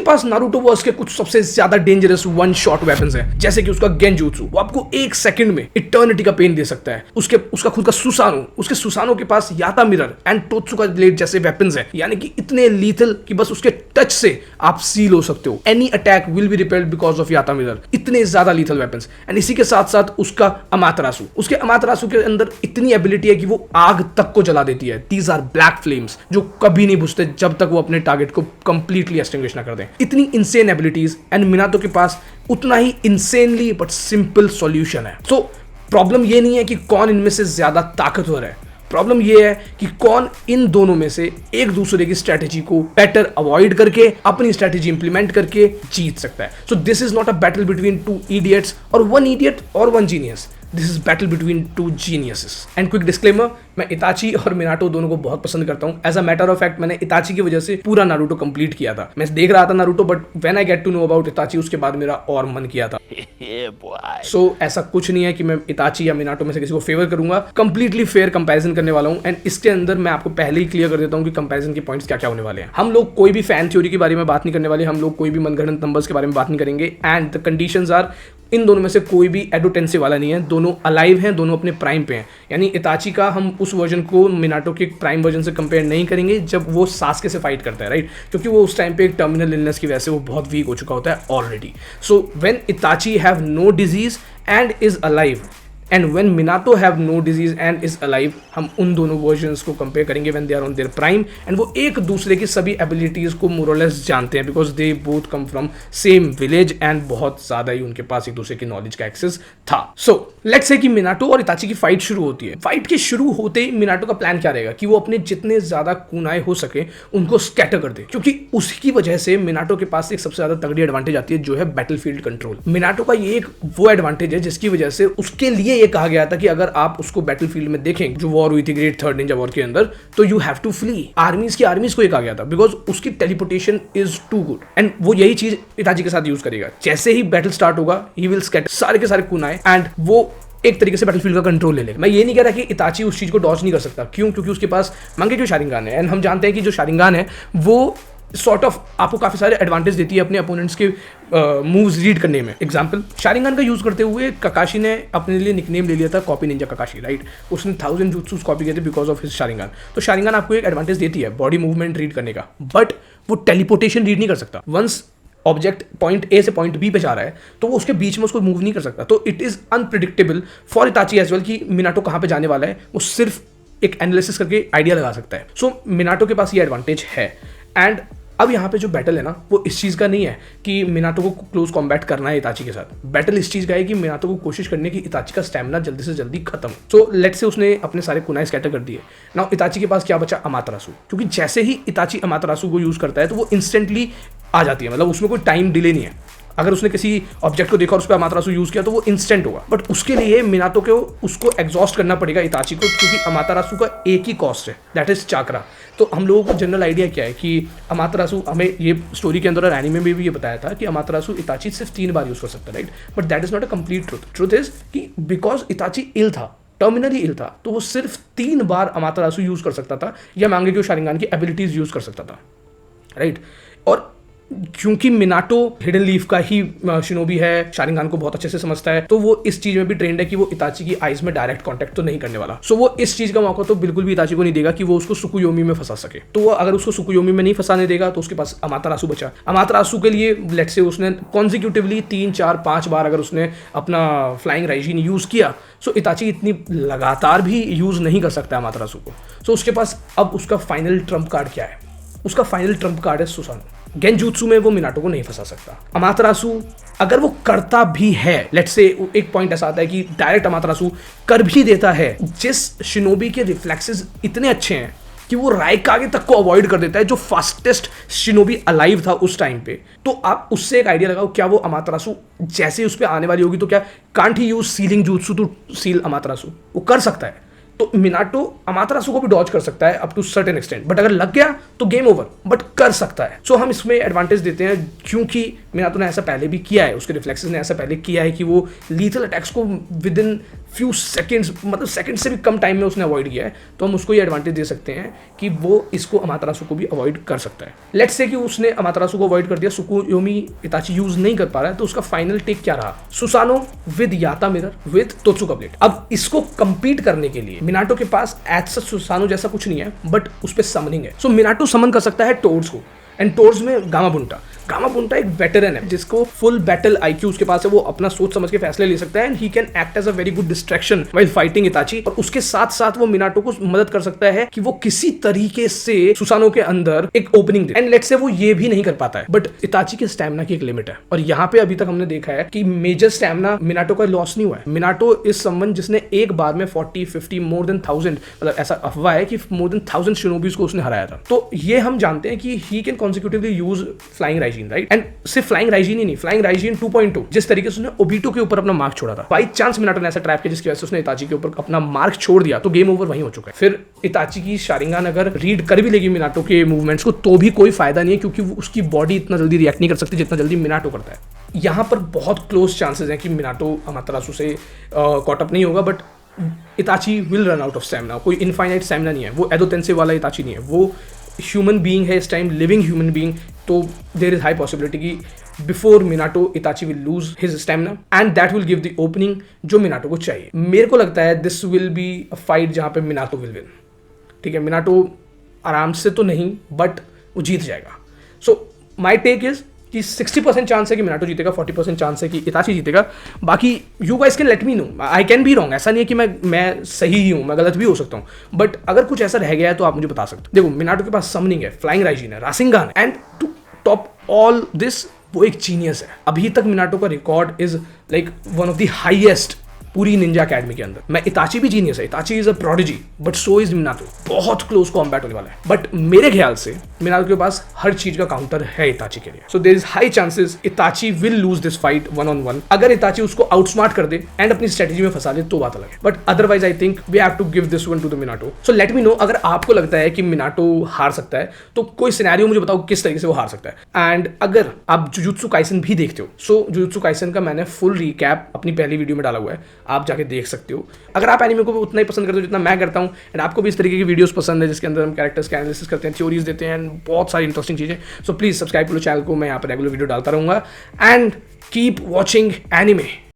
पास Naruto verse के कुछ सबसे ज्यादा डेंजरस वन शॉट वेपन्स हैं, जैसे कि उसका गेंजुत्सु, वो आपको 1 सेकंड में इटर्निटी का पेन दे सकता है। उसका खुद का सुसानो, उसके सुसानो के पास याता मिरर एंड टोत्सुका ब्लेड जैसे वेपन्स हैं, यानी कि इतने लीथल कि बस उसके टच से आप सील हो सकते हो। Any attack will be repelled because of याता मिरर। इतने ज्यादा लीथल वेपन्स। एंड इसी के साथ साथ उसका अमातरासु, उसके अमातरासु के अंदर इतनी एबिलिटी है कि वो आग तक को जला देती है। दीज आर ब्लैक फ्लेम्स जो कभी नहीं बुझते जब तक वो अपने टारगेट को कंप्लीटली एक्सटिंग्विश ना कर दें। इतनी इंसेन एबिलिटीज एंड मिनातो के पास उतना ही इंसेनली बट सिंपल सॉल्यूशन है। सो प्रॉब्लम ये नहीं है कि कौन इनमें से ज्यादा ताकतवर है, प्रॉब्लम ये है कि कौन इन दोनों में से एक दूसरे की स्ट्रेटेजी को बेटर अवॉइड करके अपनी स्ट्रेटेजी इंप्लीमेंट करके जीत सकता है। So this is not a battle between 2 idiots और 1 इडियट और 1 genius, this is battle between 2 geniuses. And quick disclaimer, मैं इताची और मिनाटो दोनों को बहुत पसंद करता हूं। As a matter of fact मैंने इताची की वजह से पूरा नारुतो कंप्लीट किया था। मैं देख रहा था Naruto, but when I get to know about Itachi उसके बाद मेरा और मन किया था। सो ऐसा कुछ नहीं है कि मैं इताची या मिनाटो में से किसी को फेवर करूंगा, कंप्लीटली फेयर कंपैरिजन करने वाला हूं। एंड इसके अंदर मैं आपको पहले ही क्लियर कर देता हूं कि कंपैरिजन के पॉइंट्स क्या क्या होने वाले हैं। हम लोग कोई भी फैन थ्योरी के बारे में बात नहीं करने वाले, हम लोग कोई भी मनगढ़ंत नंबर्स के बारे में बात नहीं करेंगे। एंड द कंडीशंस आर, इन दोनों में से कोई भी एडोटेंसी वाला नहीं है, दोनों अलाइव हैं, दोनों अपने प्राइम पे हैं। यानी इताची का हम उस वर्जन को मिनाटो के प्राइम वर्जन से कंपेयर नहीं करेंगे जब वो सास्के से फाइट करता है, राइट, क्योंकि वो उस टाइम पे एक टर्मिनल इलनेस की वजह से वो बहुत वीक हो चुका होता है already. So when Itachi have no disease and is alive and when Minato have no disease and is alive, हम उन दोनों वर्जन्स को कंपेयर करेंगे when they are on their prime. And वो एक दूसरे की सभी एबिलिटीज को मोर और लेस जानते हैं because they both come from same village and बहुत ज्यादा ही उनके पास एक दूसरे की नॉलेज का एक्सेस था। सो लेट्स से कि मिनाटो और इताची की फाइट शुरू होती है। फाइट के शुरू होते ही मिनाटो का प्लान क्या रहेगा कि वो अपने जितने ज्यादा कुनाए हो सके उनको स्कैटर कर दे, क्योंकि उसकी वजह से मिनाटो के पास एक सबसे ज्यादा तगड़ी एडवांटेज आती है जो है बैटलफील्ड कंट्रोल। मिनाटो का ये एक वो एडवांटेज है जिसकी वजह से उसके लिए ये कहा गया था कि अगर आप उसको बैटलफील्ड में देखें जो वॉर हुई थी ग्रेट थर्ड निंजा वॉर के अंदर, तो you have to flee. Armies को ये कहा गया था बिकॉज उसकी teleportation is too good. And वो यही चीज इताची के साथ यूज करेगा। जैसे ही बैटल स्टार्ट होगा ही विल स्कैटर सारे के सारे कुनाए एंड वो एक तरीके से बैटलफील्ड का कंट्रोल ले लेगा। मैं ये नहीं कह रहा कि इताची उस चीज को डॉज नहीं कर सकता, क्यों, क्योंकि उसके पास मांगेक्यू शारिंगान है। एंड हम जानते हैं कि जो शारिंगान है वो सॉर्ट ऑफ आपको काफी सारे एडवांटेज देती है अपने अपोनेंट्स के मूव्स रीड करने में। एग्जांपल, शारिंगान का यूज करते हुए ककाशी ने अपने लिए निकनेम ले लिया था कॉपी निंजा ककाशी, राइट। उसने 1000 jutsus कॉपी किए थे बिकॉज ऑफ हिज शारिंगान। तो शारिंगान आपको एक एडवांटेज देती है बॉडी मूवमेंट रीड करने का, बट वो टेलीपोर्टेशन रीड नहीं कर सकता। वंस ऑब्जेक्ट पॉइंट ए से पॉइंट बी पे जा रहा है तो वो उसके बीच में उसको मूव नहीं कर सकता। तो it is unpredictable for Itachi as well कि मिनाटो कहाँ पे जाने वाला है। वो सिर्फ एक एनालिसिस करके आइडिया लगा सकता है। सो मिनाटो के पास ये एडवांटेज है। एंड अब यहाँ पे जो बैटल है ना वो इस चीज़ का नहीं है कि मिनाटो को क्लोज कॉम्बैट करना है इताची के साथ। बैटल इस चीज़ का है कि मिनाटो को कोशिश करने की इताची का स्टैमिना जल्दी से जल्दी खत्म। सो लेट से उसने अपने सारे कुनाए स्कैटर कर दिए। नाउ इताची के पास क्या बचा, अमातरासु, क्योंकि जैसे ही इताची अमातरासु को यूज़ करता है तो वो इंस्टेंटली आ जाती है, मतलब उसमें कोई टाइम डिले नहीं है। अगर उसने किसी ऑब्जेक्ट को देखा और उस पर अमातरासु यूज किया तो वो इंस्टेंट होगा। बट उसके लिए मिनाटो को उसको एग्जॉस्ट करना पड़ेगा इताची को, क्योंकि अमातरासु का एक ही कॉस्ट है, दैट इज चाकरा। तो हम लोगों को जनरल आइडिया क्या है कि अमातरासु, हमें ये स्टोरी के अंदर और एनीमे में भी ये बताया था कि अमातरासु इताची सिर्फ 3 बार यूज कर सकता है, right. But that is not a complete truth. Truth is कि बिकॉज इताची इल था, टर्मिनली इल था, तो वो सिर्फ 3 बार अमातरासु यूज कर सकता था या मांगेक्यू शारिंगान की एबिलिटीज यूज कर सकता था, राइट। और क्योंकि मिनाटो हिडन लीफ का ही शिनोबी है, शारिंगान को बहुत अच्छे से समझता है, तो वो इस चीज में भी ट्रेंड है कि वो इताची की आईज में डायरेक्ट कांटेक्ट तो नहीं करने वाला। सो वो इस चीज का मौका तो बिल्कुल भी इताची को नहीं देगा कि वो उसको सुकुयोमी में फंसा सके। तो वो अगर उसको सुकुयोमी में नहीं फंसाने देगा तो उसके पास अमातरासु बचा। अमातरासु के लिए लेट्स से उसने कॉन्जिक्यूटिवली 3, 4, 5 बार अगर उसने अपना फ्लाइंग राइजिन यूज किया, सो इताची इतनी लगातार भी यूज नहीं कर सकता अमातरासु को। सो उसके पास अब उसका फाइनल ट्रम्प कार्ड क्या है, उसका फाइनल ट्रम्प कार्ड है सुसानो। गेंजुत्सु में वो मिनाटो को नहीं फंसा सकता। अमातरासु अगर वो करता भी है, लेट्स से एक पॉइंट ऐसा आता है कि डायरेक्ट अमातरासु कर भी देता है, जिस शिनोबी के रिफ्लेक्सेस इतने अच्छे हैं कि वो राइकागे तक को अवॉइड कर देता है, जो फास्टेस्ट शिनोबी अलाइव था उस टाइम पे। तो आप उससे एक आइडिया लगाओ, क्या वो अमातरासु जैसे उस पर आने वाली होगी तो क्या can't he use sealing jutsu to seal Amaterasu? वो कर सकता है। तो मिनाटो अमातरासु को भी डॉज कर सकता है up to certain extent, but अगर लग गया तो गेम ओवर, बट कर सकता है। सो हम इसमें एडवांटेज देते हैं क्योंकि मिनाटो ने ऐसा पहले भी किया है, उसके रिफ्लेक्सेस ने ऐसा पहले किया है कि वो लीथल अटैक्स को विद इन फ्यू सेकंड्स, मतलब सेकंड से भी कम टाइम में उसने अवॉइड किया है, तो हम उसको ये एडवांटेज दे सकते हैं कि वो इसको अमातरासु को भी अवॉइड कर सकता है। लेट्स से कि उसने अमातरासु को अवॉइड कर दिया, सुकुयोमी इताची यूज नहीं कर पा रहा है, तो उसका फाइनल टेक क्या रहा? सुसानो विद याता मिरर विद तोत्सुका ब्लेड। अब इसको कंपीट करने के लिए मिनाटो के पास एज सच सुसानो जैसा कुछ नहीं है, बट उस पर समनिंग है। सो मिनाटो समन कर सकता है टोर्ड्स को, एंड टोर्ड्स में गामाबुंटा एक वेटरन है जिसको फुल बैटल आईक्यू उसके पास है, वो अपना सोच समझ के फैसले ले सकता है, and he can act as a very good distraction while fighting Itachi. और उसके साथ साथ वो मिनाटो को मदद कर सकता है कि वो किसी तरीके से सुसानो के अंदर एक opening they, and let's say वो ये भी नहीं कर पाता है, बट इताची के स्टैमिना की एक लिमिट है। और यहाँ पे अभी तक हमने देखा है कि मेजर स्टैमिना मिनाटो का लॉस नहीं हुआ है। मिनाटो इस समवन जिसने एक बार में 40, 50, मोर देन 1000, मतलब ऐसा अफवाह है कि मोर देन 1000 शिनोबीज को उसने हराया था। तो ये हम जानते हैं कि he can consecutively use flying Raijin, right? And सिर्फ फ्लाइंग राइजिन ही नहीं, फ्लाइंग राइजिन 2.2 जिस तरीके से उसने ओबिटो के ऊपर अपना मार्क छोड़ा था, बाई चांस मिनाटो ने ऐसा ट्रैप किया जिसकी वजह से उसने इताची के ऊपर अपना मार्क छोड़ दिया, तो गेम ओवर वहीं हो चुका है। फिर इताची की शारिंगान अगर रीड कर भी लेगी मिनाटो के मूवमेंट्स को, तो भी कोई फायदा नहीं है, क्योंकि उसकी बॉडी इतना जल्दी रिएक्ट नहीं कर सकती जितना जल्दी मिनाटो करता है। यहाँ पर बहुत क्लोज चांसेस हैं कि मिनाटो अमातरासु से कॉट अप नहीं होगा, but इताची will run out of stamina. कोई इनफाइनाइट स्टैमिना नहीं है, वो एडो तेंसे वाला इताची नहीं है, वो ह्यूमन बीइंग है इस टाइम, लिविंग ह्यूमन बीइंग। तो देयर इज हाई पॉसिबिलिटी कि before Minato इताची will lose his stamina, and that will give the opening जो मिनाटो को चाहिए। मेरे को लगता है this will be a fight जहाँ पे मिनाटो विल विन। ठीक है, मिनाटो आराम से तो नहीं, बट वो जीत जाएगा। सो माई टेक इज कि 60% चांस है कि मिनाटो जीतेगा, 40% चांस है कि इताची जीतेगा। बाकी you guys can let me no, I can be wrong. ऐसा नहीं है कि मैं सही ही हूँ, मैं गलत भी हो सकता हूँ, बट अगर कुछ ऐसा रह गया है तो आप मुझे बता सकते हो। देखो, मिनाटो के पास समनिंग है, फ्लाइंग राइजिन है, रासिंगान है, and to top all this वो एक जीनियस है। अभी तक मिनाटो का record is like one of the highest पूरी निंजा अकेडमी के अंदर। मैं इताची भी जीनियस है, Itachi is a prodigy, but so is Minato. बहुत क्लोज कॉम्बैट होने वाला है, बट मेरे ख्याल से मिनाटो के पास हर चीज का काउंटर है इताची के लिए। So there is high chances Itachi will lose this fight 1-on-1। अगर इताची उसको आउटस्मार्ट कर दे एंड अपनी स्ट्रेटेजी में फंसा ले तो बात अलग है, but otherwise I think we have to give this one to the Minato. So let me know, अगर आपको लगता है कि मिनाटो हार सकता है तो कोई सिनेरियो मुझे बताओ किस तरीके से वो हार सकता है। एंड अगर आप जुजुत्सु काइसन भी देखते हो, सो जुजुत्सु काइसन का मैंने फुल रिकैप अपनी पहली वीडियो में डाला हुआ है, आप जाके देख सकते हो। अगर आप एनिमे को भी उतना ही पसंद करते हो जितना मैं करता हूं, एंड आपको भी इस तरीके की वीडियोस पसंद है जिसके अंदर हम कैरेक्टर्स के एनालिसिस करते हैं, थ्योरीज देते हैं, एंड बहुत सारी इंटरेस्टिंग चीजें, सो प्लीज सब्सक्राइब करो चैनल को। मैं यहाँ पर रेगुलर वीडियो डालता रहूंगा, एंड कीप वॉचिंग एनिमे।